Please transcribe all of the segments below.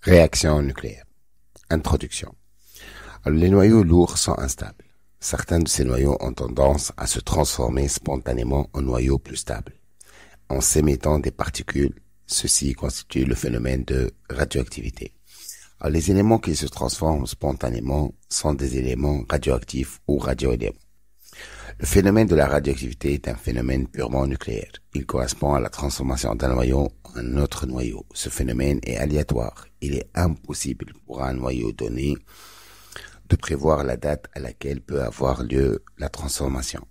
Réaction nucléaire. Introduction. Alors, les noyaux lourds sont instables. Certains de ces noyaux ont tendance à se transformer spontanément en noyaux plus stables. En s'émettant des particules, ceci constitue le phénomène de radioactivité. Alors, les éléments qui se transforment spontanément sont des éléments radioactifs ou radioéléments. Le phénomène de la radioactivité est un phénomène purement nucléaire. Il correspond à la transformation d'un noyau en un autre noyau. Ce phénomène est aléatoire. Il est impossible pour un noyau donné de prévoir la date à laquelle peut avoir lieu la transformation.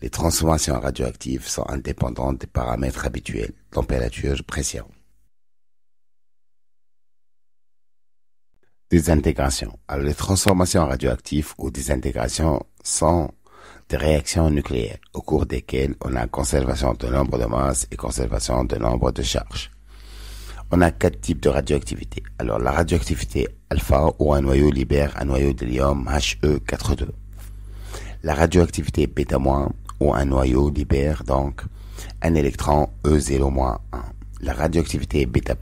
Les transformations radioactives sont indépendantes des paramètres habituels, température, pression. Désintégration. Alors, les transformations radioactives ou désintégrations sont des réactions nucléaires au cours desquelles on a conservation de nombre de masses et conservation de nombre de charges. On a 4 types de radioactivité. Alors, la radioactivité alpha, où un noyau libère un noyau d'hélium He42. La radioactivité bêta-, où un noyau libère donc un électron E0-1. La radioactivité bêta+,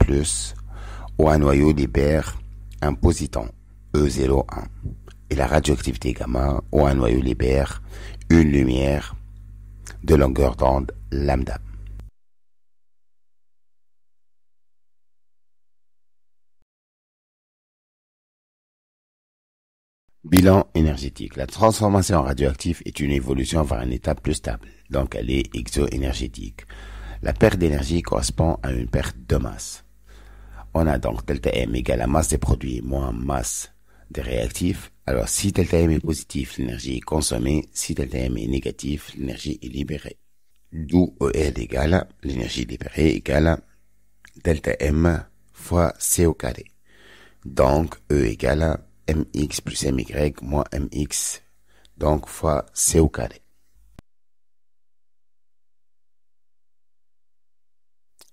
où un noyau libère un positon E01. Et la radioactivité gamma, où un noyau libère une lumière de longueur d'onde lambda. Bilan énergétique. La transformation radioactive est une évolution vers un état plus stable, donc elle est exoénergétique. La perte d'énergie correspond à une perte de masse. On a donc delta M égale à masse des produits moins masse des réactifs. Alors si delta M est positif, l'énergie est consommée. Si delta M est négatif, l'énergie est libérée. D'où EL égale l'énergie libérée égale delta M fois C au carré. Donc E égale mx plus my moins mx, donc fois c au carré.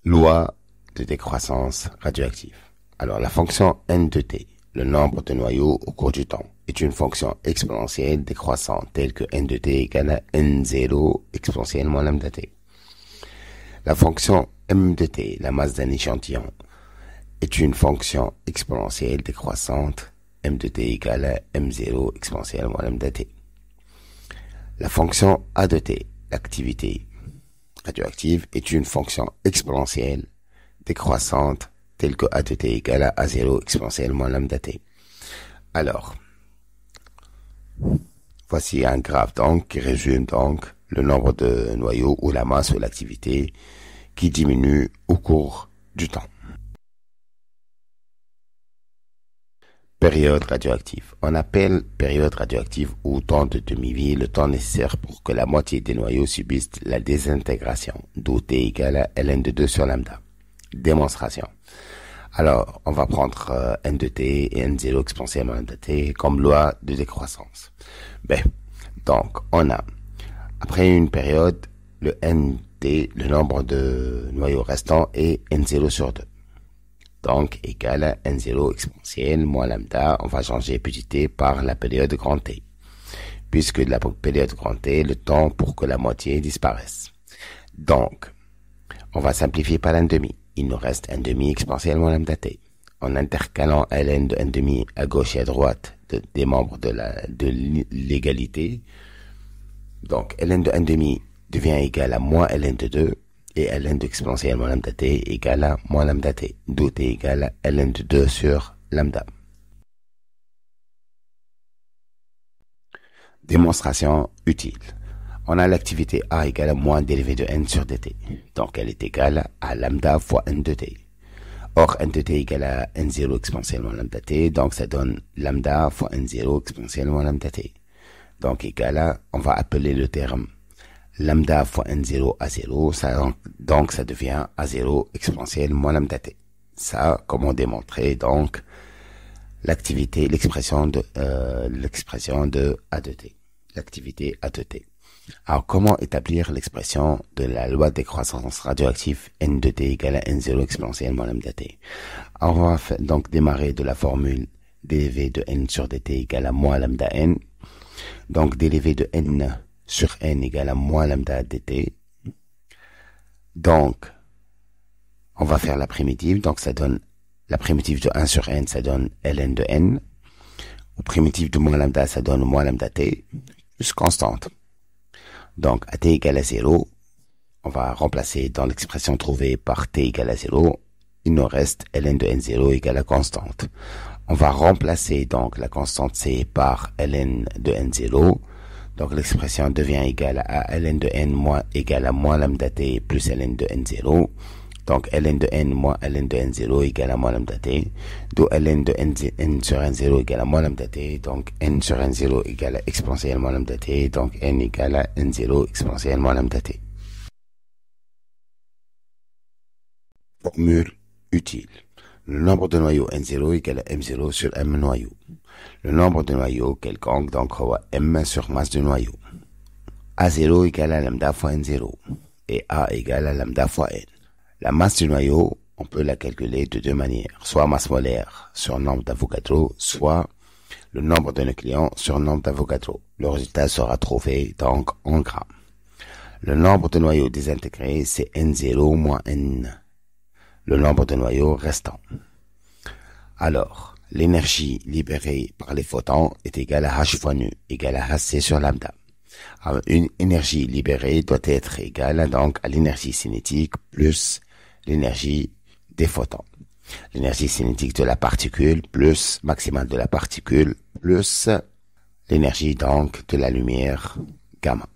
Loi de décroissance radioactive. Alors la fonction n de t, le nombre de noyaux au cours du temps, est une fonction exponentielle décroissante telle que n de t égale à n0 exponentielle moins lambda t. La fonction m de t, la masse d'un échantillon, est une fonction exponentielle décroissante m de t égale à m0 exponentielle moins lambda t. La fonction a de t, l'activité radioactive, est une fonction exponentielle décroissante telle que a de t égale à a0 exponentielle moins lambda t. Alors, voici un graphe donc qui résume donc le nombre de noyaux ou la masse ou l'activité qui diminue au cours du temps. Période radioactive. On appelle période radioactive ou temps de demi-vie le temps nécessaire pour que la moitié des noyaux subissent la désintégration, d'où T égale à ln de 2 sur lambda. Démonstration. Alors, on va prendre n de t et n0 exponentielle lambda t comme loi de décroissance. Donc, on a, après une période, le nt, le nombre de noyaux restants est n0 sur 2. Donc, égal à n0 exponentielle moins lambda, on va changer petit t par la période grand T. Puisque la période grand T, le temps pour que la moitié disparaisse. Donc, on va simplifier par n demi. Il nous reste n demi exponentielle moins lambda t. En intercalant ln de n demi à gauche et à droite des membres de l'égalité, donc ln de n demi devient égal à moins ln de 2, et ln de exponentielle moins lambda t égale à moins lambda t, d'où t égale à ln de 2 sur lambda. Démonstration utile. On a l'activité A égale à moins dérivée de n sur dt, donc elle est égale à lambda fois n de t. Or, n de t égale à n0 exponentielle moins lambda t, donc ça donne lambda fois n0 exponentielle moins lambda t. Donc égal à, on va appeler le terme lambda fois n0 à 0, donc ça devient a0 exponentielle moins lambda t. Ça, comment démontrer donc l'activité, l'expression de a de t, l'activité a de t. Alors, comment établir l'expression de la loi de décroissance radioactive n de t égale à n0 exponentielle moins lambda t? Alors, on va donc démarrer de la formule dérivée de n sur dt égale à moins lambda n. Donc, dérivée de n sur n égale à moins lambda dt. Donc, on va faire la primitive, donc ça donne La primitive de 1 sur n, ça donne ln de n. La primitive de moins lambda, ça donne moins lambda t, plus constante. Donc, à t égale à 0, on va remplacer dans l'expression trouvée par t égale à 0, il nous reste ln de n0 égale à constante. On va remplacer donc la constante c par ln de n0. Donc l'expression devient égale à ln de n moins égale à moins lambda t plus ln de n0. Donc ln de n moins ln de n0 égale à moins lambda t. D'où ln de n sur n0 égale à moins lambda t. Donc n sur n0 égale à exponentielle moins lambda t. Donc n égale à n0 exponentielle moins lambda t. Formule utile. Le nombre de noyaux n0 égale à m0 sur m noyaux. Le nombre de noyaux quelconque donc m sur masse de noyau. A0 égale à lambda fois n0 et A égale à lambda fois n. La masse du noyau, on peut la calculer de deux manières, soit masse molaire sur nombre d'Avogadro, soit le nombre de nucléons sur nombre d'Avogadro. Le résultat sera trouvé donc en grammes. Le nombre de noyaux désintégrés, c'est n0 moins n. Le nombre de noyaux restants. Alors, l'énergie libérée par les photons est égale à h fois nu, égale à hc sur lambda. Alors, une énergie libérée doit être égale donc à l'énergie cinétique plus l'énergie des photons. L'énergie cinétique de la particule plus maximale de la particule plus l'énergie donc de la lumière gamma.